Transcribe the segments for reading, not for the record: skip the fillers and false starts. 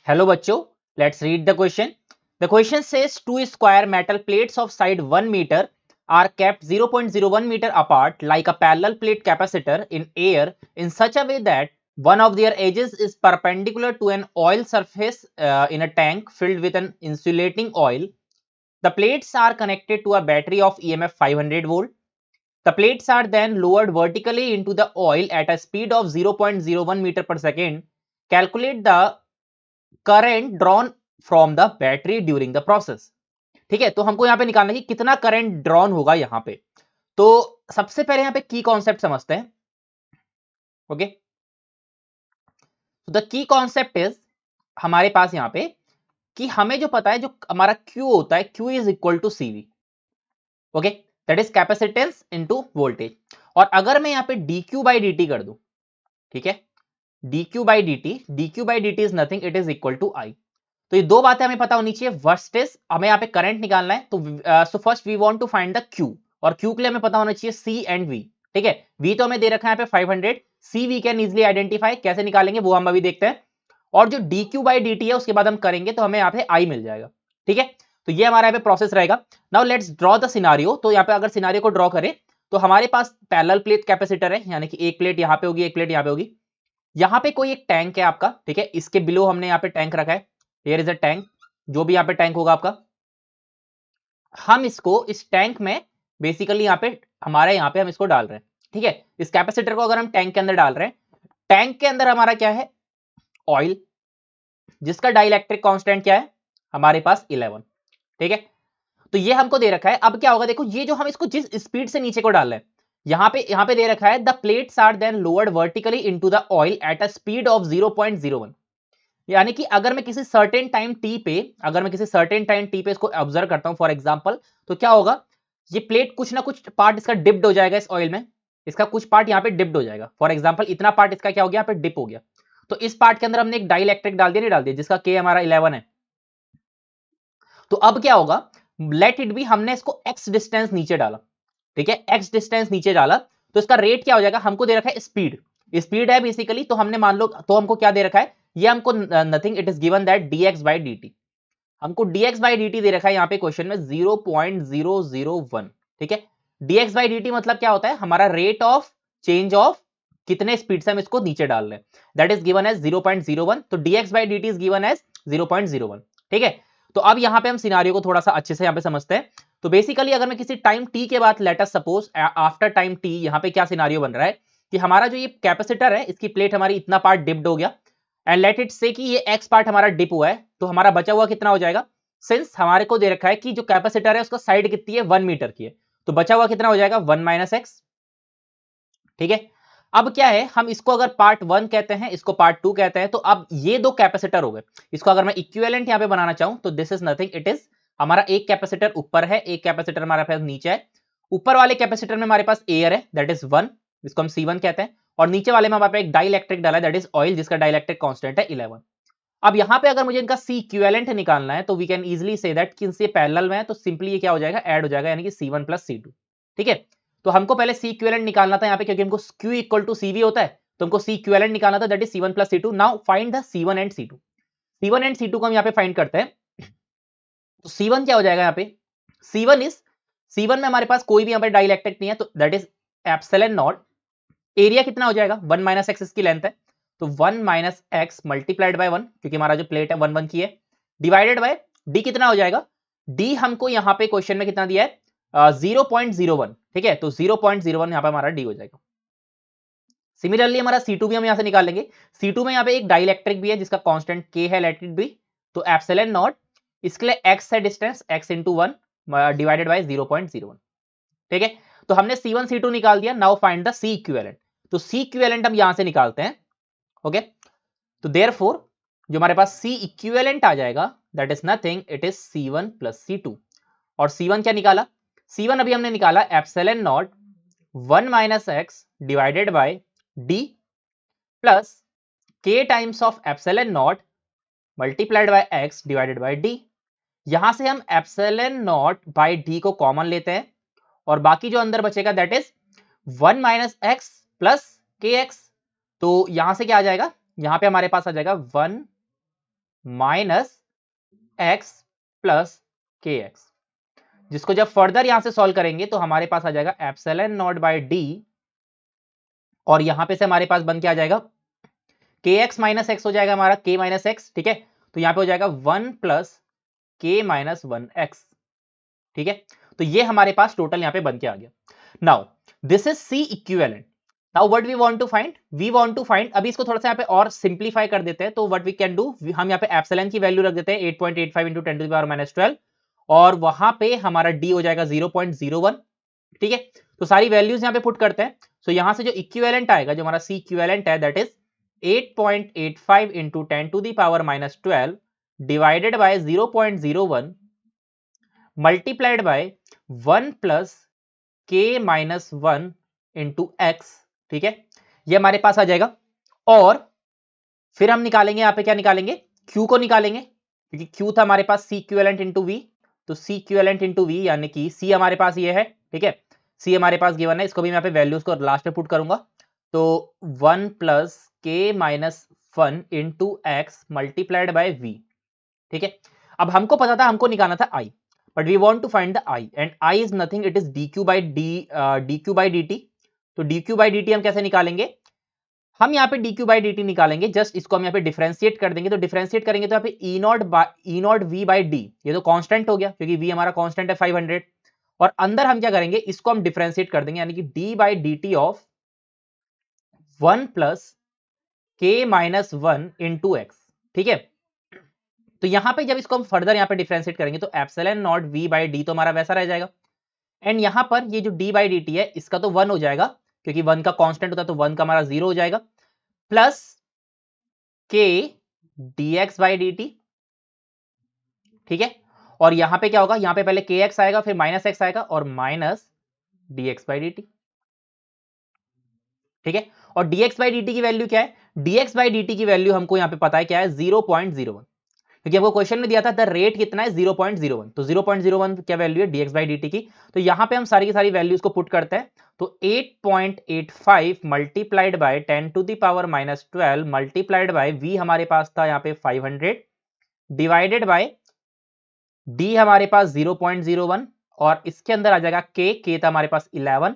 Hello bachcho, let's read the question. The question says two square metal plates of side 1 meter are kept 0.01 meter apart like a parallel plate capacitor in air in such a way that one of their edges is perpendicular to an oil surface in a tank filled with an insulating oil. The plates are connected to a battery of EMF 500 volt. The plates are then lowered vertically into the oil at a speed of 0.01 meter per second. Calculate the current drawn from the battery during the process. ठीक है, तो हमको यहां पे निकालना है कि कितना करंट ड्रॉन होगा यहां पे। तो सबसे पहले यहां पे की कॉन्सेप्ट समझते हैं। Okay, the key concept is हमारे पास यहां पे कि हमें जो पता है जो हमारा क्यू होता है, Q is equal to CV. Okay, that is capacitance into voltage. और अगर मैं यहां पे dq बाई dt कर दूं, ठीक है, dq by dt is nothing, it is equal to i. तो ये दो बातें हमें पता होनी चाहिए। फर्स्ट इज हमें यहाँ पे करंट निकालना है, तो so first we want to find the Q, और क्यू के लिए हमें पता होना चाहिए सी एंड वी। ठीक है, वी तो हमें दे रखा है यहाँ पे 500, सी वी कैन इजिली आइडेंटिफाई, कैसे निकालेंगे वो हम अभी देखते हैं। और जो D q by d T है उसके बाद हम करेंगे तो हमें यहाँ पे आई मिल जाएगा। ठीक है, तो ये हमारा यहाँ पे प्रोसेस रहेगा। Now let's draw the scenario. तो यहाँ पे अगर सिनारियो को ड्रॉ करें तो हमारे पास पैरेलल प्लेट कैपेसिटर है, यानी कि एक प्लेट यहाँ पे होगी, एक प्लेट यहाँ पे होगी। यहाँ पे कोई एक टैंक है आपका, ठीक है, इसके बिलो हमने यहाँ पे टैंक रखा है। हियर इज अ टैंक, जो भी यहाँ पे टैंक होगा आपका, हम इसको इस टैंक में बेसिकली यहाँ पे हमारे यहाँ पे हम इसको डाल रहे हैं। ठीक है, इस कैपेसिटर को अगर हम टैंक के अंदर डाल रहे हैं, टैंक के अंदर हमारा क्या है, ऑयल, जिसका डाइलेक्ट्रिक कांस्टेंट क्या है हमारे पास 11। ठीक है, तो ये हमको दे रखा है। अब क्या होगा, देखो ये जो हम इसको जिस स्पीड से नीचे को डाल रहे हैं, यहाँ पे दे रखा है the plates are then lowered vertically into the oil at a speed of 0.01। यानी कि अगर मैं किसी सर्टेन टाइम टी पे, अगर मैं किसी सर्टेन टाइम टी पे इसको ऑब्जर्व करता हूं फॉर एग्जांपल, तो क्या होगा, ये प्लेट कुछ ना कुछ पार्ट इसका डिप्ड हो जाएगा इस ऑयल में, इसका कुछ पार्ट यहाँ पे डिप्ड हो जाएगा। फॉर एग्जांपल इतना पार्ट इसका क्या हो गया, यहाँ पे डिप हो गया। तो इस पार्ट के अंदर हमने एक डाइलेक्ट्रिक डाल दिया, नहीं डाल दिया, जिसका के हमारा 11 है। तो अब क्या होगा, लेट इट बी, हमने इसको एक्स डिस्टेंस नीचे डाला। ठीक है, एक्स डिस्टेंस नीचे डाला तो इसका रेट क्या हो जाएगा, हमको दे रखा है स्पीड, स्पीड है बेसिकली। तो हमने मान लो, तो हमको क्या दे रखा है, ये हमको nothing, it is given that dx by dt। हमको dx बाई dt दे रखा है यहाँ पे क्वेश्चन में 0.001। ठीक है, dx बाई dt मतलब क्या होता है, हमारा रेट ऑफ चेंज ऑफ कितने स्पीड से हम इसको नीचे डाल रहे हैं, दैट इज गिवन एज 0.01। तो dx by dt is given as 0.01। ठीक है, तो अब यहाँ पे हम सिनारियो को थोड़ा सा अच्छे से यहाँ पे समझते हैं। तो बेसिकली अगर मैं किसी टाइम t के बाद, let us suppose after time t, यहाँ पे क्या सिनारियो बन रहा है कि हमारा जो ये कैपेसिटर है, इसकी प्लेट हमारी इतना पार्ट डिप्ड हो गया, एंड लेट इट से कि ये एक्स पार्ट हमारा डिप हुआ है, तो हमारा बचा हुआ कितना हो जाएगा, सिंस हमारे को दे रखा है कि जो कैपेसिटर है उसका साइड कितनी है, 1 मीटर की है, तो बचा हुआ कितना हो जाएगा, 1 माइनस एक्स। ठीक है, अब क्या है, हम इसको अगर पार्ट 1 कहते हैं, इसको पार्ट 2 कहते हैं, तो अब ये दो कैपेसिटर हो गए। इसको अगर मैं इक्विवेलेंट यहां पे बनाना चाहूं तो this is nothing, it is हमारा एक कैपेसिटर ऊपर है, एक कैपेसिटर हमारे पास नीचे है। ऊपर वाले कैपेसिटर में हमारे पास एयर है, दैट इज 1, इसको हम C1 कहते हैं, और नीचे वाले में हमारे पास एक डाइलेक्ट्रिक डाला है, दैट इज ऑयल, जिसका डाइलेक्ट्रिक कांस्टेंट है 11। अब यहाँ पे अगर मुझे इनका सी इक्विवेलेंट निकालना है, तो we can easily say that कि इनसे पैरेलल में है, तो सिंपली ये क्या हो जाएगा, ऐड हो जाएगा, यानी कि C1 प्लस C2। ठीक है, तो हमको पहले सी इक्विवेलेंट निकालना था यहाँ पे, क्योंकि हमको Q इक्वल टू CV होता है, तो हमको सी इक्विवेलेंट निकालना था, that is C1 plus C2। Now find the C1 and C2। C1 and C2 को हम यहाँ पे फाइंड करते हैं। तो C1 क्या हो जाएगा यहाँ पे, C1 इज, C1 में हमारे पास कोई भी यहाँ पे डाइलेक्ट्रिक नहीं है, तो that is epsilon not, area कितना हो जाएगा, 1 माइनस एक्स इसकी लेंथ है, तो 1 माइनस एक्स मल्टीप्लाइड बाय 1, क्योंकि हमारा जो प्लेट है 1 1 की है, डिवाइडेड बाय डी कितना हो जाएगा, डी हमको यहाँ पे क्वेश्चन में कितना दिया है, 0.01। ठीक है, तो 0.01 यहाँ पे हमारा डी हो जाएगा। सिमिलरली हमारा C2 भी हम यहाँ से निकाल लेंगे। C2 में यहाँ पे एक डाइलेक्ट्रिक भी है जिसका कांस्टेंट K है, लेट इट बी, तो एप्सिलॉन नॉट, इसके लिए x है distance, x into 1 divided by 0.01। ठीक है, तो हमने C1 C2 निकाल दिया। Now find the C equivalent. तो C इक्विवेलेंट हम यहां से निकालते हैं। ओके, तो देयरफॉर जो हमारे पास C इक्विवेलेंट आ जाएगा, that is nothing, it is C1 plus C2। और C1 क्या निकाला, C1 अभी हमने निकाला epsilon not 1 minus x divided by D plus K times of epsilon not multiplied by x divided by D. यहां से हम एप्सिलॉन नॉट बाय डी को कॉमन लेते हैं, और बाकी जो अंदर बचेगा that is 1 minus x plus के एक्स। तो यहां से क्या आ जाएगा, यहां पे हमारे पास आ जाएगा 1 माइनस एक्स प्लस के एक्स, जिसको जब फर्दर यहां से सॉल्व करेंगे तो हमारे पास आ जाएगा एप्सिलॉन नॉट बाय डी, और यहां पे से हमारे पास बन के आ जाएगा के एक्स माइनस एक्स हो जाएगा हमारा के माइनस एक्स, ठीक है। तो यहां पे हो जाएगा 1 प्लस के माइनस 1 एक्स, ठीक है। तो ये हमारे पास टोटल यहां पे बन के आ गया। Now this is C equivalent. Now what we want to find, we want to find, अभी इसको थोड़ा सा यहां पे और सिंप्लीफाई कर देते हैं। तो व्हाट वी कैन डू, हम यहां पे एप्सिलॉन की वैल्यू रख देते हैं 8.85 into 10 to the power minus 12, और वहां पे हमारा डी हो जाएगा 0.01, ठीक है। तो सारी वैल्यूज यहां पे पुट करते हैं। सो यहां से जो इक्विवेलेंट आएगा, जो हमारा सी इक्विवेलेंट है, that is 8.85 into 10 to the power minus 12 divided by 0.01 multiplied by 1 plus k minus 1 into x, ठीक है। ये हमारे पास आ जाएगा। और फिर हम निकालेंगे यहां पे, क्या निकालेंगे, q को निकालेंगे, क्योंकि q था हमारे पास सी इक्विवेलेंट इंटू वी। तो सी इक्विवेलेंट इंटू वी, यानी कि सी हमारे पास ये है, ठीक है। सी हमारे पास गिवन है, इसको भी मैं यहाँ पे वैल्यूज को लास्ट में पुट करूंगा। तो 1 plus k minus 1 into x multiplied by v, ठीक है। अब हमको पता था, हमको निकालना था i, but we want to find the i, and i is nothing, it is d q by d t. तो d q by d t हम कैसे निकालेंगे, हम यहाँ पे d q by d t निकालेंगे, जस्ट इसको हम यहाँ पे डिफरेंशिएट कर देंगे। तो डिफरेंशिएट करेंगे तो यहाँ पे ई नॉट वी बाई डी, ये तो कांस्टेंट हो गया क्योंकि वी हमारा कांस्टेंट है 500, और अंदर हम क्या करेंगे, इसको हम डिफरेंशिएट कर देंगे, यानी कि D by d T of 1 plus k minus 1 into x, ठीक है। तो यहां पे जब इसको हम फर्दर यहाँ पे डिफरेंशिएट करेंगे तो epsilon naught V by D तो हमारा वैसा रह जाएगा, एंड यहां पर ये जो डी बाई डी टी है इसका तो 1 हो जाएगा, क्योंकि 1 का कांस्टेंट होता है, तो 1 का हमारा 0 हो जाएगा, प्लस के D x by d T, ठीक है। और यहां पे क्या होगा, यहां पे पहले के एक्स आएगा, फिर माइनस एक्स आएगा, और minus D x by d T, ठीक है। और dx बाई dt की वैल्यू क्या है, dx बाई dt की वैल्यू हमको यहां पे पता है क्या है, 0.01, क्योंकि हमको क्वेश्चन में दिया था द रेट कितना है, 0.01, तो 0.01 क्या वैल्यू है dx बाई dt की। तो यहां पे हम सारी की सारी वैल्यूज को पुट करते हैं। तो 8.85 multiplied by 10 to the power minus 12 multiplied by v हमारे पास था यहाँ पे 500, डिवाइडेड बाय d हमारे पास 0.01, और इसके अंदर आ जाएगा k था हमारे पास 11,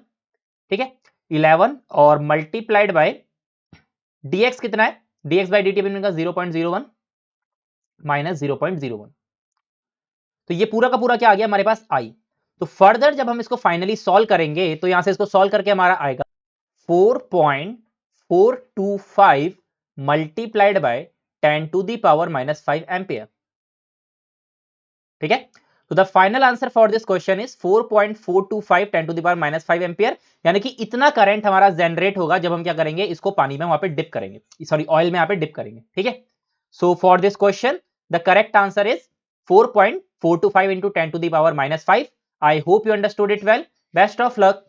ठीक है, 11, और मल्टीप्लाइड बाय dx कितना है, dx बाई dt का 0.01 माइनस 0.01, तो ये पूरा का पूरा क्या आ गया हमारे पास आई। तो फर्दर जब हम इसको फाइनली सॉल्व करेंगे तो यहां से इसको सॉल्व करके हमारा आएगा 4.425 multiplied by 10 to the power minus 5 ampere, ठीक है। तो the final answer for this question is 4.425 10 to the power minus 5 ampere, यानी कि इतना करंट हमारा जनरेट होगा जब हम क्या करेंगे, इसको पानी में वहां पे डिप करेंगे, सॉरी ऑयल में यहाँ पे डिप करेंगे, ठीक है। So for this question the correct answer is 4.425 into 10 to the power minus 5. I hope you understood it well. Best of luck.